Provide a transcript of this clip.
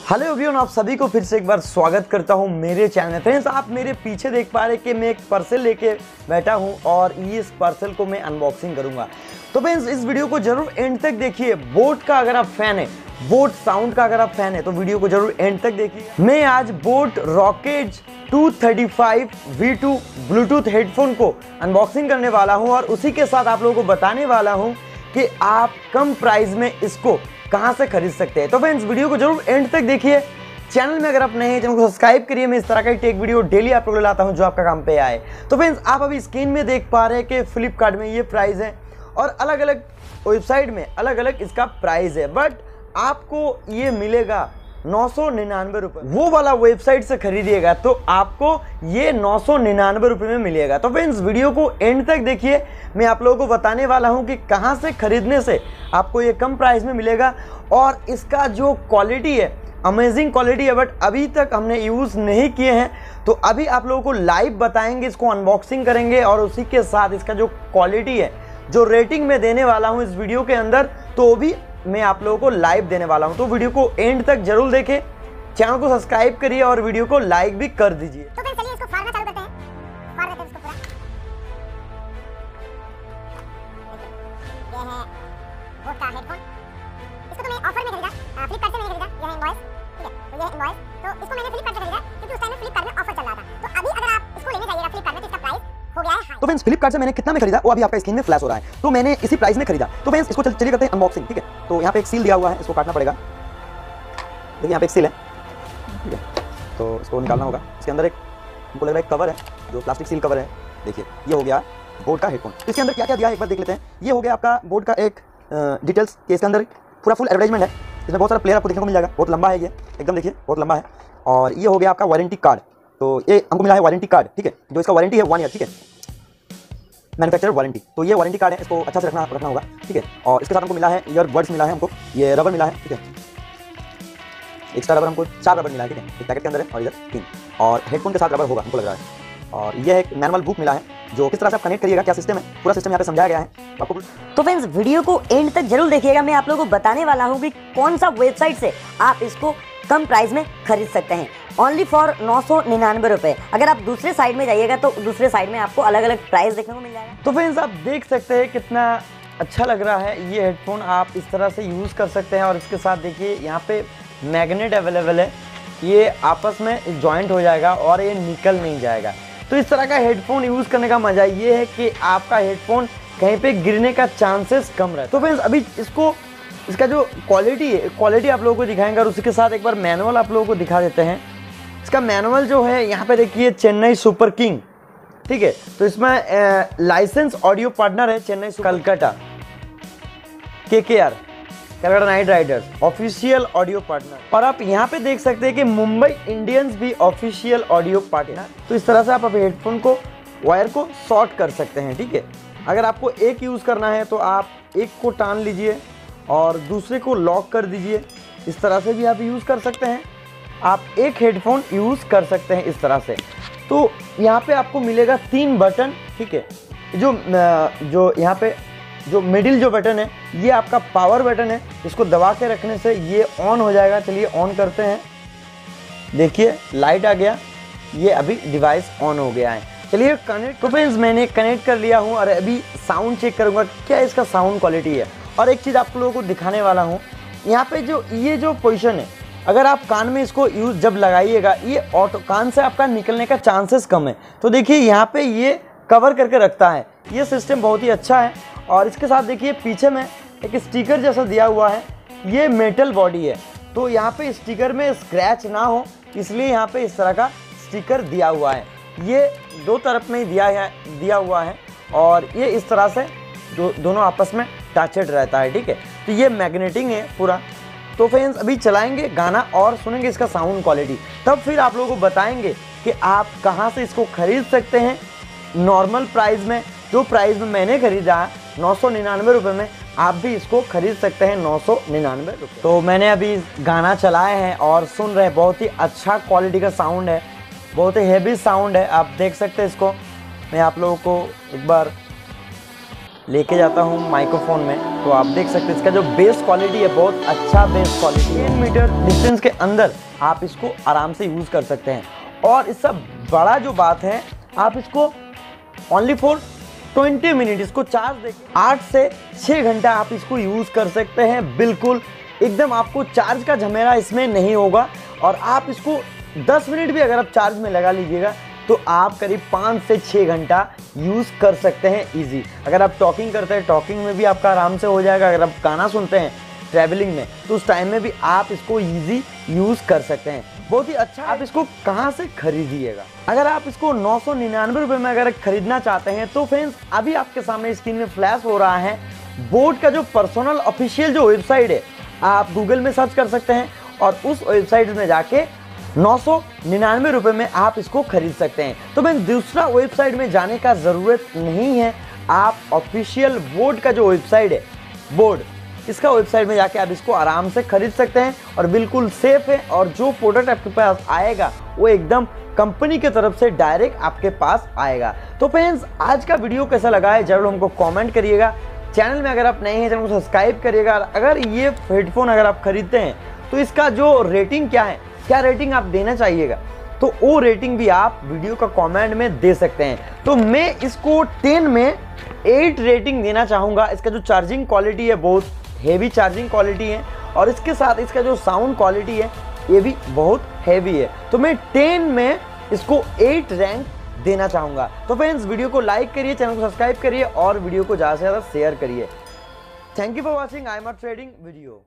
Hello everyone, आप सभी को फिर से एक बार स्वागत करता हूं मेरे चैनल में। फ्रेंड्स, आप मेरे पीछे देख पा रहे हैं कि मैं एक पार्सल लेके बैठा हूं और इस पार्सल को मैं अनबॉक्सिंग करूंगा। तो फ्रेंड्स, इस वीडियो को जरूर एंड तक देखिए। बोAt का अगर आप फैन है, बोAt साउंड का अगर आप फैन है तो वीडियो को जरूर एंड तक देखिए। मैं आज boAt Rockerz 235 V2 Bluetooth headphone को अनबॉक्सिंग करने वाला हूँ और उसी के साथ आप लोगों को बताने वाला हूँ कि आप कम प्राइस में इसको कहां से खरीद सकते हैं। तो फ्रेंड्स, वीडियो को जरूर एंड तक देखिए। चैनल में अगर आप नए हैं, चैनल को सब्सक्राइब करिए। मैं इस तरह का टेक वीडियो डेली आप लोगों को लाता हूं जो आपका काम पे आए। तो फ्रेंड्स, आप अभी स्क्रीन में देख पा रहे हैं कि फ्लिपकार्ट में ये प्राइस है और अलग अलग वेबसाइट में अलग अलग इसका प्राइस है, बट आपको ये मिलेगा 999 रुपये। वो वाला वेबसाइट से खरीदिएगा तो आपको ये 999 रुपये में मिलेगा। तो फ्रेंड्स, वीडियो को एंड तक देखिए। मैं आप लोगों को बताने वाला हूं कि कहां से खरीदने से आपको ये कम प्राइस में मिलेगा और इसका जो क्वालिटी है, अमेजिंग क्वालिटी है, बट अभी तक हमने यूज़ नहीं किए हैं। तो अभी आप लोगों को लाइव बताएंगे, इसको अनबॉक्सिंग करेंगे और उसी के साथ इसका जो क्वालिटी है, जो रेटिंग मैं देने वाला हूँ इस वीडियो के अंदर, तो भी मैं आप लोगों को लाइव देने वाला हूं। तो वीडियो को एंड तक जरूर देखें, चैनल को सब्सक्राइब करिए और वीडियो को लाइक भी कर दीजिए। तो फ्रेंड्स, चलिए इसको फाड़ना चालू करते हैं। फाड़ देते हैं इसको पूरा। ये है बोAt का हेडफोन। इसको तो मैं ऑफर में खरीदा, फ्लिपकार्ट से मैंने खरीदा। यह है इनवॉइस, ठीक है। तो ये है इनवॉइस। तो इसको मैंने फ्लिपकार्ट से खरीदा क्योंकि उस टाइम में फ्लिपकार्ट में ऑफर चल रहा था। तो अभी अगर आप इसको लेने जाइएगा फ्लिपकार्ट में तो इसका प्राइस हो गया है हाई। तो फ्रेंड्स, फ्लिपकार्ट से मैंने कितना में खरीदा वो अभी आपका स्क्रीन में फ्लैश हो रहा है। तो मैंने इसी प्राइस में खरीदा। तो फ्रेंड्स, इसको चलिए करते हैं अनबॉक्सिंग, ठीक है। तो यहाँ पे एक सील दिया हुआ है, इसको काटना पड़ेगा। देखिए यहाँ पे एक सील है, ठीक है। तो इसको निकालना होगा। इसके अंदर एक हमको लग रहा है एक कवर है, जो प्लास्टिक सील कवर है। देखिए, ये हो गया बोAt का हेडफोन। तो इसके अंदर क्या क्या दिया है एक बार देख लेते हैं। ये हो गया आपका बोAt का एक डिटेल्स के इसके अंदर पूरा फुल एडवर्टाइजमेंट है। इसमें बहुत सारा प्लेयर आपको देखने को मिल जाएगा। बहुत लंबा है ये, एकदम देखिए बहुत लंबा है। और ये हो गया आपका वारंटी कार्ड। तो ये हमको मिला है वारंटी कार्ड, ठीक है। जो इसका वारंटी है 1 ईयर, ठीक है, मैन्युफैक्चरर वारंटी। तो ये वारंटी कार्ड है, इसको अच्छा से रखना होगा, ठीक है। और इसके साथ हमको मिला है ईयरबड्स मिला है, हमको ये रबर मिला है, ठीक है। एक्स्ट्रा रबर हमको 4 रबर मिला है, ठीक है। एक पैकेट के अंदर है और इधर 3, और हेडफोन के साथ रबर होगा हमको लग रहा है। और ये एक मैनुअल बुक मिला है जो किस तरह से आप कनेक्ट करिएगा, क्या सिस्टम है, पूरा सिस्टम यहाँ पे समझाया गया है आपको। तो फ्रेंड्स, वीडियो को एंड तक जरूर देखिएगा। मैं आप लोगों को बताने वाला हूँ कि कौन सा वेबसाइट से आप इसको कम प्राइस में खरीद सकते हैं, ओनली फॉर 999 रुपये। अगर आप दूसरे साइड में जाइएगा तो दूसरे साइड में आपको अलग अलग प्राइस देखने को मिल जाएगा। तो फ्रेंड्स, आप देख सकते हैं कितना अच्छा लग रहा है ये हेडफोन। आप इस तरह से यूज़ कर सकते हैं और इसके साथ देखिए यहाँ पे मैग्नेट अवेलेबल है। ये आपस में जॉइंट हो जाएगा और ये निकल नहीं जाएगा। तो इस तरह का हेडफोन यूज़ करने का मज़ा ये है कि आपका हेडफोन कहीं पे गिरने का चांसेस कम रहता है। तो फ्रेंड्स, अभी इसका जो क्वालिटी है, क्वालिटी आप लोगों को दिखाएंगे और उसी के साथ एक बार मैनुअल आप लोगों को दिखा देते हैं। इसका मैनुअल जो है यहाँ पे देखिए, चेन्नई सुपर किंग, ठीक है। तो इसमें लाइसेंस ऑडियो पार्टनर है Chennai Calcutta, KKR Calcutta night Riders official audio partner. और आप यहाँ पे देख सकते हैं कि मुंबई इंडियंस भी ऑफिशियल ऑडियो पार्टनर। तो इस तरह से आप हेडफोन को, वायर को शॉर्ट कर सकते हैं, ठीक है। अगर आपको एक यूज़ करना है तो आप एक को टान लीजिए और दूसरे को लॉक कर दीजिए। इस तरह से भी आप यूज़ कर सकते हैं। आप एक हेडफोन यूज़ कर सकते हैं इस तरह से। तो यहाँ पे आपको मिलेगा 3 बटन, ठीक है। जो यहाँ पे जो मिडिल जो बटन है, ये आपका पावर बटन है। इसको दबा के रखने से ये ऑन हो जाएगा। चलिए ऑन करते हैं। देखिए लाइट आ गया, ये अभी डिवाइस ऑन हो गया है। चलिए कनेक्ट। तो फ्रेंड्स, मैंने कनेक्ट कर लिया हूँ और अभी साउंड चेक करूँगा क्या इसका साउंड क्वालिटी है। और एक चीज़ आप लोगों को दिखाने वाला हूँ, यहाँ पे ये जो पोजिशन है, अगर आप कान में इसको यूज़ जब लगाइएगा, ये ऑटो कान से आपका निकलने का चांसेस कम है। तो देखिए यहाँ पे ये कवर करके रखता है। ये सिस्टम बहुत ही अच्छा है। और इसके साथ देखिए पीछे में एक स्टिकर जैसा दिया हुआ है। ये मेटल बॉडी है, तो यहाँ पे स्टिकर में स्क्रैच ना हो इसलिए यहाँ पे इस तरह का स्टिकर दिया हुआ है। ये 2 तरफ में ही दिया हुआ है और ये इस तरह से दोनों आपस में टचड रहता है, ठीक है। तो ये मैग्नेटिंग है पूरा। तो फ्रेंड्स, अभी चलाएंगे गाना और सुनेंगे इसका साउंड क्वालिटी, तब फिर आप लोगों को बताएंगे कि आप कहाँ से इसको खरीद सकते हैं नॉर्मल प्राइस में। जो प्राइस में मैंने खरीदा है 999 रुपये में, आप भी इसको खरीद सकते हैं 999 रुपये। तो मैंने अभी गाना चलाए हैं और सुन रहे हैं, बहुत ही अच्छा क्वालिटी का साउंड है, बहुत ही हैवी साउंड है। आप देख सकते हैं इसको। मैं आप लोगों को एक बार लेके जाता हूँ माइक्रोफोन में, तो आप देख सकते हैं इसका जो बेस क्वालिटी है बहुत अच्छा बेस क्वालिटी है। 10 मीटर डिस्टेंस के अंदर आप इसको आराम से यूज़ कर सकते हैं। और इससे बड़ा जो बात है, आप इसको ओनली फॉर 20 मिनट इसको चार्ज देके 8 से 6 घंटा आप इसको यूज़ कर सकते हैं। बिल्कुल एकदम आपको चार्ज का झमेला इसमें नहीं होगा। और आप इसको 10 मिनट भी अगर आप चार्ज में लगा लीजिएगा तो आप करीब 5 से 6 घंटा यूज़ कर सकते हैं ईजी। अगर आप टॉकिंग करते हैं, टॉकिंग में भी आपका आराम से हो जाएगा। अगर आप गाना सुनते हैं ट्रैवलिंग में, तो उस टाइम में भी आप इसको ईजी यूज़ कर सकते हैं। बहुत ही अच्छा। आप इसको कहाँ से खरीदिएगा? अगर आप इसको 999 रुपये में अगर खरीदना चाहते हैं तो फ्रेंड्स अभी आपके सामने स्क्रीन में फ्लैश हो रहा है बोAt का जो पर्सनल ऑफिशियल जो वेबसाइट है, आप गूगल में सर्च कर सकते हैं और उस वेबसाइट में जाके 999 रुपये में आप इसको खरीद सकते हैं। तो मैं दूसरा वेबसाइट में जाने का ज़रूरत नहीं है। आप ऑफिशियल बोAt का जो वेबसाइट है, बोAt, इसका वेबसाइट में जाके आप इसको आराम से खरीद सकते हैं और बिल्कुल सेफ है। और जो प्रोडक्ट आपके पास आएगा वो एकदम कंपनी की तरफ से डायरेक्ट आपके पास आएगा। तो फ्रेंड्स आज का वीडियो कैसा लगा है जरूर हमको कमेंट करिएगा। चैनल में अगर आप नए हैं चैनल को सब्सक्राइब करिएगा। अगर ये हेडफोन अगर आप खरीदते हैं तो इसका जो रेटिंग क्या है, क्या रेटिंग आप देना चाहिएगा, तो वो रेटिंग भी आप वीडियो का कमेंट में दे सकते हैं। तो मैं इसको 10 में 8 रेटिंग देना चाहूँगा। इसका जो चार्जिंग क्वालिटी है बहुत हेवी चार्जिंग क्वालिटी है और इसके साथ इसका जो साउंड क्वालिटी है ये भी बहुत हेवी है। तो मैं 10 में इसको 8 रैंक देना चाहूँगा। तो फ्रेंड्स वीडियो को लाइक करिए, चैनल को सब्सक्राइब करिए और वीडियो को ज़्यादा से ज़्यादा शेयर करिए। Thank you for watching IMRtrading video.